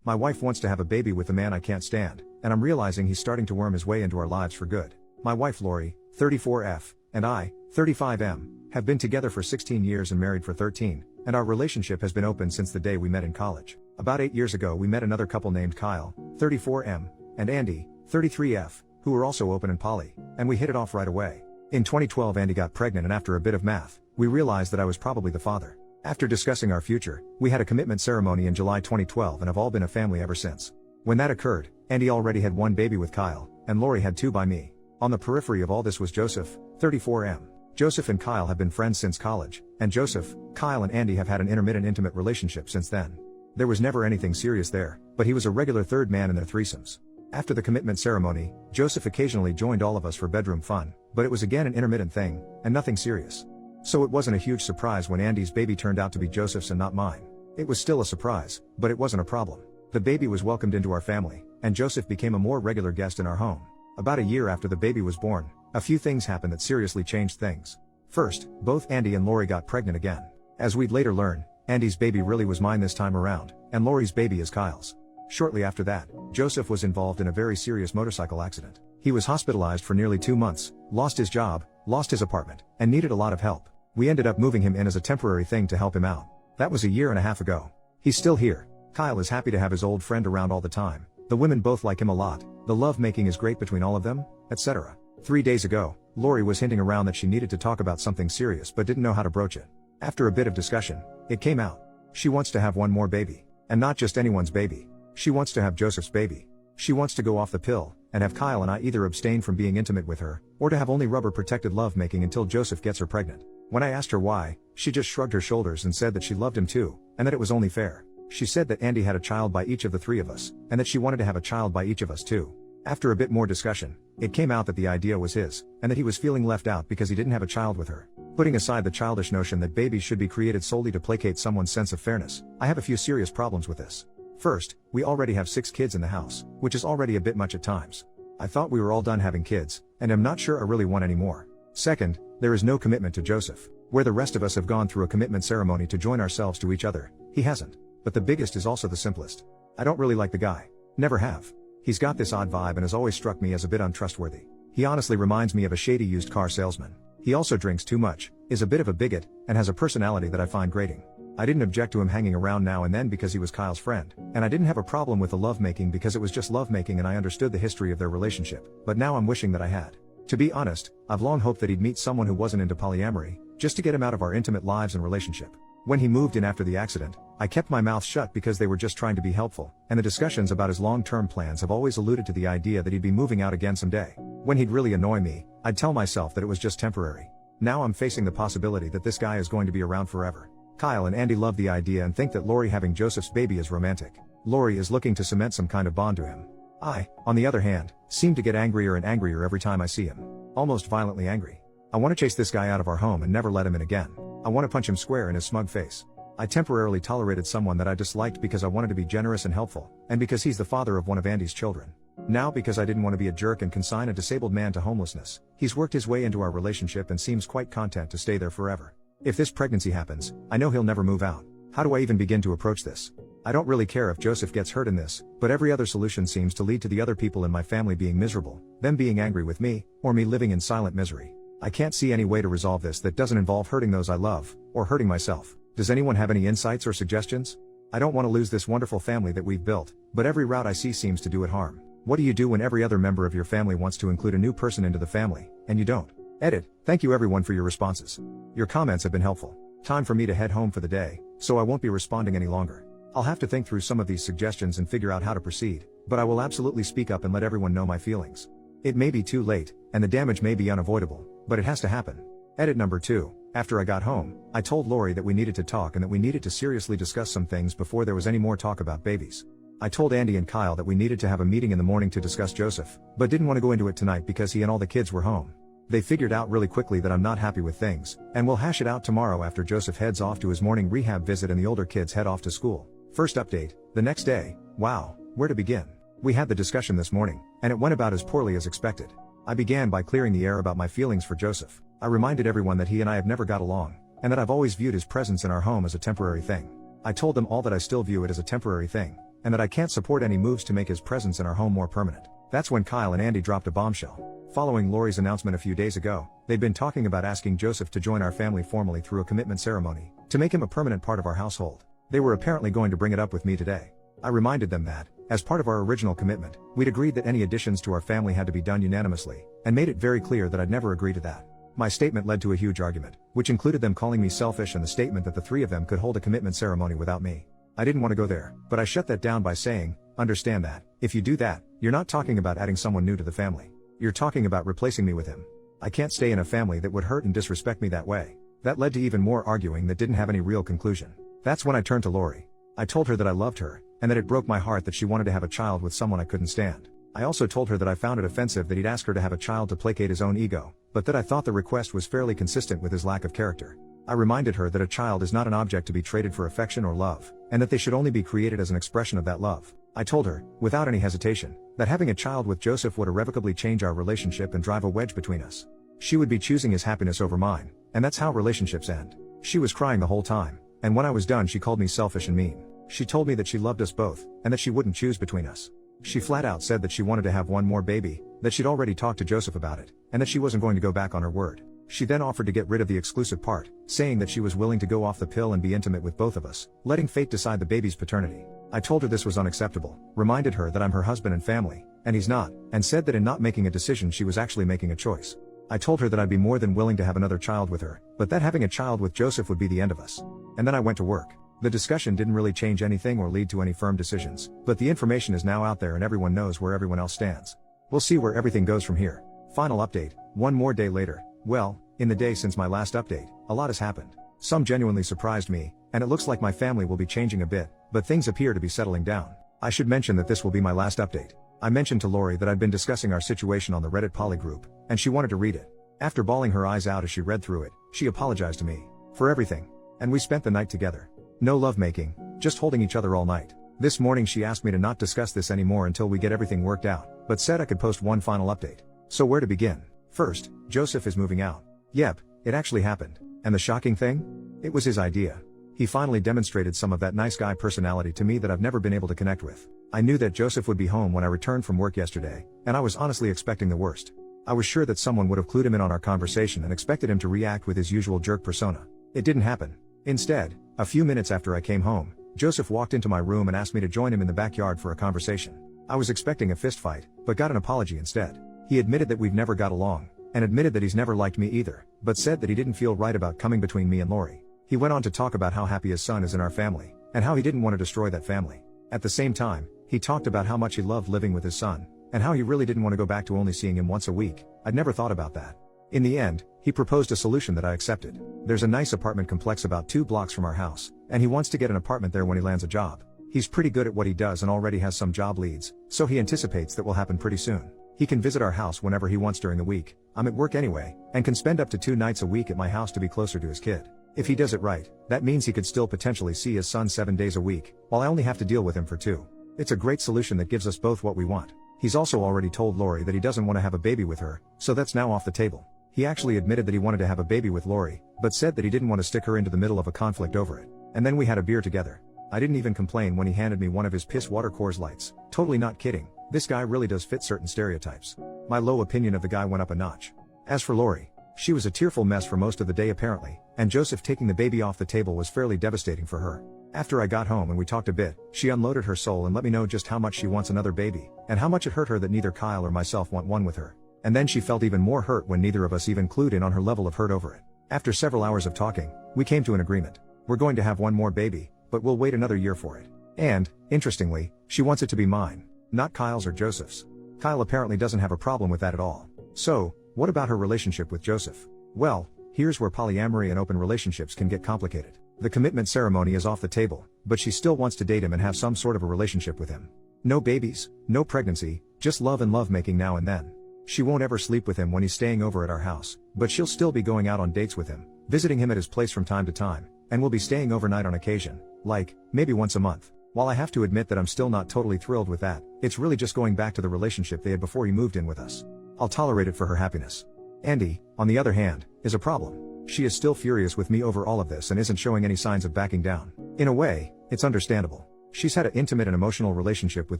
My wife wants to have a baby with a man I can't stand, and I'm realizing he's starting to worm his way into our lives for good. My wife Lori, 34F, and I, 35M, have been together for 16 years and married for 13, and our relationship has been open since the day we met in college. About 8 years ago we met another couple named Kyle, 34M, and Andy, 33F, who were also open and poly, and we hit it off right away. In 2012 Andy got pregnant, and after a bit of math, we realized that I was probably the father. After discussing our future, we had a commitment ceremony in July 2012 and have all been a family ever since. When that occurred, Andy already had one baby with Kyle, and Lori had two by me. On the periphery of all this was Joseph, 34M. Joseph and Kyle have been friends since college, and Joseph, Kyle and Andy have had an intermittent intimate relationship since then. There was never anything serious there, but he was a regular third man in their threesomes. After the commitment ceremony, Joseph occasionally joined all of us for bedroom fun, but it was again an intermittent thing, and nothing serious. So it wasn't a huge surprise when Andy's baby turned out to be Joseph's and not mine. It was still a surprise, but it wasn't a problem. The baby was welcomed into our family, and Joseph became a more regular guest in our home. About a year after the baby was born, a few things happened that seriously changed things. First, both Andy and Lori got pregnant again. As we'd later learn, Andy's baby really was mine this time around, and Lori's baby is Kyle's. Shortly after that, Joseph was involved in a very serious motorcycle accident. He was hospitalized for nearly 2 months, lost his job, lost his apartment, and needed a lot of help. We ended up moving him in as a temporary thing to help him out. That was a year and a half ago. He's still here. Kyle is happy to have his old friend around all the time. The women both like him a lot, the love making is great between all of them, etc. 3 days ago, Lori was hinting around that she needed to talk about something serious but didn't know how to broach it. After a bit of discussion, it came out. She wants to have one more baby. And not just anyone's baby. She wants to have Joseph's baby. She wants to go off the pill, and have Kyle and I either abstain from being intimate with her, or to have only rubber protected love making until Joseph gets her pregnant. When I asked her why, she just shrugged her shoulders and said that she loved him too, and that it was only fair. She said that Andy had a child by each of the three of us, and that she wanted to have a child by each of us too. After a bit more discussion, it came out that the idea was his, and that he was feeling left out because he didn't have a child with her. Putting aside the childish notion that babies should be created solely to placate someone's sense of fairness, I have a few serious problems with this. First, we already have 6 kids in the house, which is already a bit much at times. I thought we were all done having kids, and I'm not sure I really want any more. Second, there is no commitment to Joseph. Where the rest of us have gone through a commitment ceremony to join ourselves to each other, he hasn't. But the biggest is also the simplest. I don't really like the guy. Never have. He's got this odd vibe and has always struck me as a bit untrustworthy. He honestly reminds me of a shady used car salesman. He also drinks too much, is a bit of a bigot, and has a personality that I find grating. I didn't object to him hanging around now and then because he was Kyle's friend, and I didn't have a problem with the lovemaking because it was just lovemaking and I understood the history of their relationship, but now I'm wishing that I had. To be honest, I've long hoped that he'd meet someone who wasn't into polyamory, just to get him out of our intimate lives and relationship. When he moved in after the accident, I kept my mouth shut because they were just trying to be helpful, and the discussions about his long-term plans have always alluded to the idea that he'd be moving out again someday. When he'd really annoy me, I'd tell myself that it was just temporary. Now I'm facing the possibility that this guy is going to be around forever. Kyle and Andy love the idea and think that Lori having Joseph's baby is romantic. Lori is looking to cement some kind of bond to him. I, on the other hand, seem to get angrier and angrier every time I see him. Almost violently angry. I want to chase this guy out of our home and never let him in again. I want to punch him square in his smug face. I temporarily tolerated someone that I disliked because I wanted to be generous and helpful, and because he's the father of one of Andy's children. Now because I didn't want to be a jerk and consign a disabled man to homelessness, he's worked his way into our relationship and seems quite content to stay there forever. If this pregnancy happens, I know he'll never move out. How do I even begin to approach this? I don't really care if Joseph gets hurt in this, but every other solution seems to lead to the other people in my family being miserable, them being angry with me, or me living in silent misery. I can't see any way to resolve this that doesn't involve hurting those I love, or hurting myself. Does anyone have any insights or suggestions? I don't want to lose this wonderful family that we've built, but every route I see seems to do it harm. What do you do when every other member of your family wants to include a new person into the family, and you don't? Edit. Thank you everyone for your responses. Your comments have been helpful. Time for me to head home for the day, so I won't be responding any longer. I'll have to think through some of these suggestions and figure out how to proceed, but I will absolutely speak up and let everyone know my feelings. It may be too late, and the damage may be unavoidable, but it has to happen. Edit number 2. After I got home, I told Lori that we needed to talk and that we needed to seriously discuss some things before there was any more talk about babies. I told Andy and Kyle that we needed to have a meeting in the morning to discuss Joseph, but didn't want to go into it tonight because he and all the kids were home. They figured out really quickly that I'm not happy with things, and we'll hash it out tomorrow after Joseph heads off to his morning rehab visit and the older kids head off to school. First update, the next day. Wow, where to begin? We had the discussion this morning, and it went about as poorly as expected. I began by clearing the air about my feelings for Joseph. I reminded everyone that he and I have never got along, and that I've always viewed his presence in our home as a temporary thing. I told them all that I still view it as a temporary thing, and that I can't support any moves to make his presence in our home more permanent. That's when Kyle and Andy dropped a bombshell. Following Lori's announcement a few days ago, they'd been talking about asking Joseph to join our family formally through a commitment ceremony, to make him a permanent part of our household. They were apparently going to bring it up with me today. I reminded them that, as part of our original commitment, we'd agreed that any additions to our family had to be done unanimously, and made it very clear that I'd never agree to that. My statement led to a huge argument, which included them calling me selfish and the statement that the three of them could hold a commitment ceremony without me. I didn't want to go there, but I shut that down by saying, understand that, if you do that, you're not talking about adding someone new to the family. You're talking about replacing me with him. I can't stay in a family that would hurt and disrespect me that way. That led to even more arguing that didn't have any real conclusion. That's when I turned to Lori. I told her that I loved her, and that it broke my heart that she wanted to have a child with someone I couldn't stand. I also told her that I found it offensive that he'd ask her to have a child to placate his own ego, but that I thought the request was fairly consistent with his lack of character. I reminded her that a child is not an object to be traded for affection or love, and that they should only be created as an expression of that love. I told her, without any hesitation, that having a child with Joseph would irrevocably change our relationship and drive a wedge between us. She would be choosing his happiness over mine, and that's how relationships end. She was crying the whole time, and when I was done she called me selfish and mean. She told me that she loved us both, and that she wouldn't choose between us. She flat out said that she wanted to have one more baby, that she'd already talked to Joseph about it, and that she wasn't going to go back on her word. She then offered to get rid of the exclusive part, saying that she was willing to go off the pill and be intimate with both of us, letting fate decide the baby's paternity. I told her this was unacceptable, reminded her that I'm her husband and family, and he's not, and said that in not making a decision she was actually making a choice. I told her that I'd be more than willing to have another child with her, but that having a child with Joseph would be the end of us. And then I went to work. The discussion didn't really change anything or lead to any firm decisions, but the information is now out there and everyone knows where everyone else stands. We'll see where everything goes from here. Final update, one more day later. Well, in the day since my last update, a lot has happened. Some genuinely surprised me, and it looks like my family will be changing a bit, but things appear to be settling down. I should mention that this will be my last update. I mentioned to Lori that I'd been discussing our situation on the Reddit Poly group, and she wanted to read it. After bawling her eyes out as she read through it, she apologized to me for everything, and we spent the night together. No lovemaking, just holding each other all night. This morning she asked me to not discuss this anymore until we get everything worked out, but said I could post one final update. So where to begin? First, Joseph is moving out. Yep, it actually happened. And the shocking thing? It was his idea. He finally demonstrated some of that nice guy personality to me that I've never been able to connect with. I knew that Joseph would be home when I returned from work yesterday, and I was honestly expecting the worst. I was sure that someone would have clued him in on our conversation and expected him to react with his usual jerk persona. It didn't happen. Instead, a few minutes after I came home, Joseph walked into my room and asked me to join him in the backyard for a conversation. I was expecting a fist fight, but got an apology instead. He admitted that we've never got along, and admitted that he's never liked me either, but said that he didn't feel right about coming between me and Lori. He went on to talk about how happy his son is in our family, and how he didn't want to destroy that family. At the same time, he talked about how much he loved living with his son, and how he really didn't want to go back to only seeing him once a week. I'd never thought about that. In the end, he proposed a solution that I accepted. There's a nice apartment complex about 2 blocks from our house, and he wants to get an apartment there when he lands a job. He's pretty good at what he does and already has some job leads, so he anticipates that will happen pretty soon. He can visit our house whenever he wants during the week. I'm at work anyway, and can spend up to 2 nights a week at my house to be closer to his kid. If he does it right, that means he could still potentially see his son 7 days a week, while I only have to deal with him for 2. It's a great solution that gives us both what we want. He's also already told Lori that he doesn't want to have a baby with her, so that's now off the table. He actually admitted that he wanted to have a baby with Lori, but said that he didn't want to stick her into the middle of a conflict over it. And then we had a beer together. I didn't even complain when he handed me one of his piss water Coors Lights. Totally not kidding, this guy really does fit certain stereotypes. My low opinion of the guy went up a notch. As for Lori, she was a tearful mess for most of the day apparently, and Joseph taking the baby off the table was fairly devastating for her. After I got home and we talked a bit, she unloaded her soul and let me know just how much she wants another baby, and how much it hurt her that neither Kyle or myself want one with her. And then she felt even more hurt when neither of us even clued in on her level of hurt over it. After several hours of talking, we came to an agreement. We're going to have one more baby, but we'll wait another year for it. And, interestingly, she wants it to be mine, not Kyle's or Joseph's. Kyle apparently doesn't have a problem with that at all. So, what about her relationship with Joseph? Well, here's where polyamory and open relationships can get complicated. The commitment ceremony is off the table, but she still wants to date him and have some sort of a relationship with him. No babies, no pregnancy, just love and lovemaking now and then. She won't ever sleep with him when he's staying over at our house, but she'll still be going out on dates with him, visiting him at his place from time to time, and will be staying overnight on occasion, like, maybe once a month. While I have to admit that I'm still not totally thrilled with that, it's really just going back to the relationship they had before he moved in with us. I'll tolerate it for her happiness. Andy, on the other hand, is a problem. She is still furious with me over all of this and isn't showing any signs of backing down. In a way, it's understandable. She's had an intimate and emotional relationship with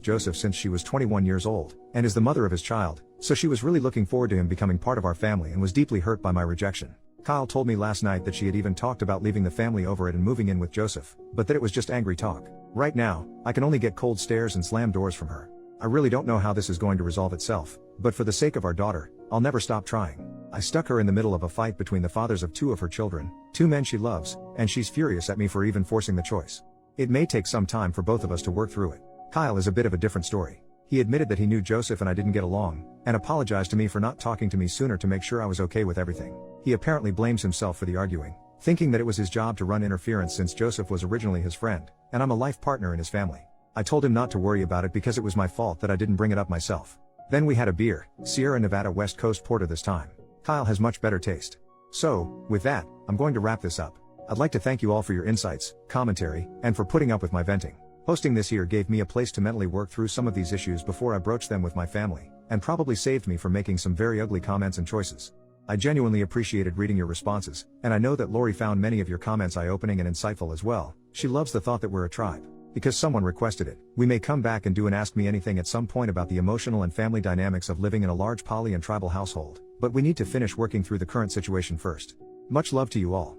Joseph since she was 21 years old, and is the mother of his child, so she was really looking forward to him becoming part of our family and was deeply hurt by my rejection. Kyle told me last night that she had even talked about leaving the family over it and moving in with Joseph, but that it was just angry talk. Right now, I can only get cold stares and slam doors from her. I really don't know how this is going to resolve itself, but for the sake of our daughter, I'll never stop trying. I stuck her in the middle of a fight between the fathers of two of her children, two men she loves, and she's furious at me for even forcing the choice. It may take some time for both of us to work through it. Kyle is a bit of a different story. He admitted that he knew Joseph and I didn't get along, and apologized to me for not talking to me sooner to make sure I was okay with everything. He apparently blames himself for the arguing, thinking that it was his job to run interference since Joseph was originally his friend, and I'm a life partner in his family. I told him not to worry about it because it was my fault that I didn't bring it up myself. Then we had a beer, Sierra Nevada West Coast Porter this time. Kyle has much better taste. So, with that, I'm going to wrap this up. I'd like to thank you all for your insights, commentary, and for putting up with my venting. Hosting this here gave me a place to mentally work through some of these issues before I broached them with my family, and probably saved me from making some very ugly comments and choices. I genuinely appreciated reading your responses, and I know that Lori found many of your comments eye-opening and insightful as well. She loves the thought that we're a tribe. Because someone requested it, we may come back and do an Ask Me Anything at some point about the emotional and family dynamics of living in a large poly and tribal household, but we need to finish working through the current situation first. Much love to you all.